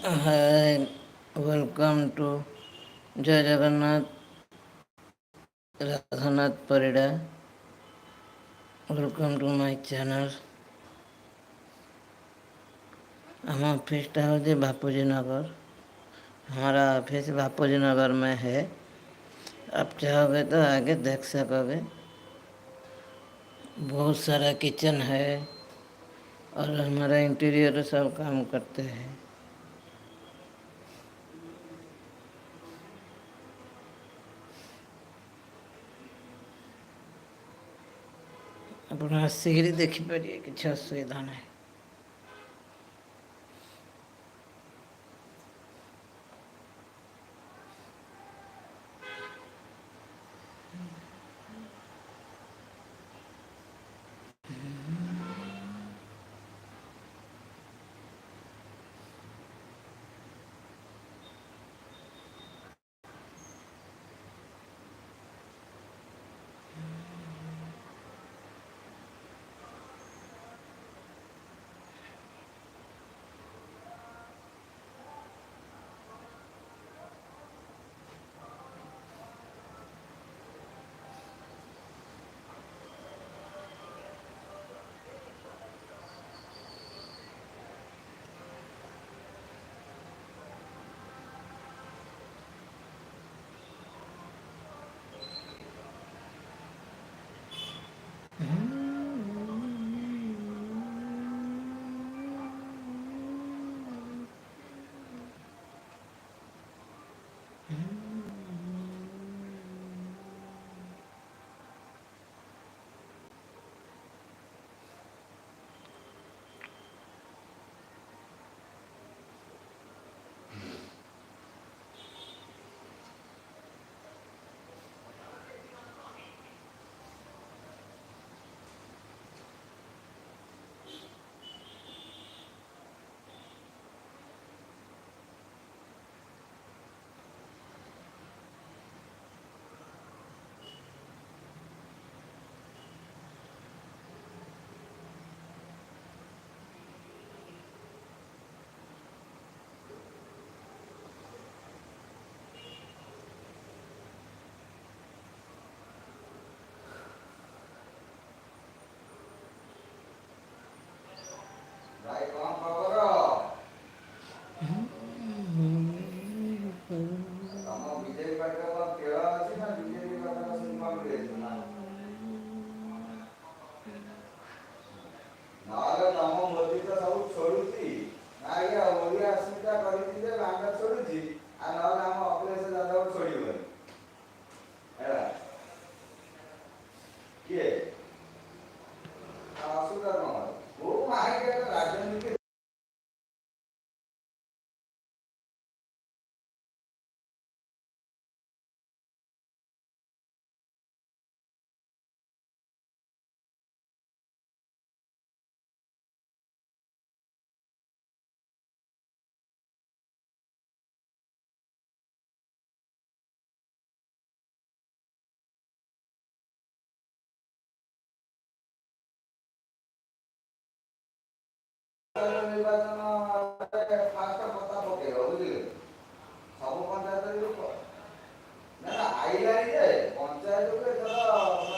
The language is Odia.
Hi, welcome to Jai Jagannath Radhanath Parida. Welcome to my channel. हम ऑफिसटा हूँ बापूजी नगर। हमारा ऑफिस बापूजी नगर में है। आप चाहोगे तो आगे देख सकोगे। बहुत सारा किचन है और हमारा इंटीरियर सब काम करते हैं। अपना सीढ़ी देखिपारे किसी असुविधा नहीं। भाई कौन खबर ତମ ବିଜେପି ପାର୍ଟିର କଣ ଖେଳ ଅଛି ନା ବିଜେପି ପାର୍ଟିର ସିନେମା ମିଳିଯାଇଛି ନା ନହେଲେ ତମ ମୋଦି ତ ସବୁ ଛୋଡୁଛି ନା ଆଜ୍ଞା ଓଡ଼ିଆ ଅସ୍ମିତା କରିଛି ଯେ ବାଙ୍ଗା ଛୋଡୁଛି ଆଉ ନହେଲେ ଆମ ଅଖିଳେଶ ଯାଦବ ଛୋଡ଼ିବନି ହେଲା କିଏ ଅସୁବିଧା କଣ କୋଉ ମାହିକି ରାଜନୀତି ନିର୍ବାଚନ ଫାଷ୍ଟ ପତା ପକେଇବ ବୁଝିଲେ ସବୁ ପଞ୍ଚାୟତରେ ନା ଆଇଲାଣି ଯେ ପଞ୍ଚାୟତକୁ ଏଥର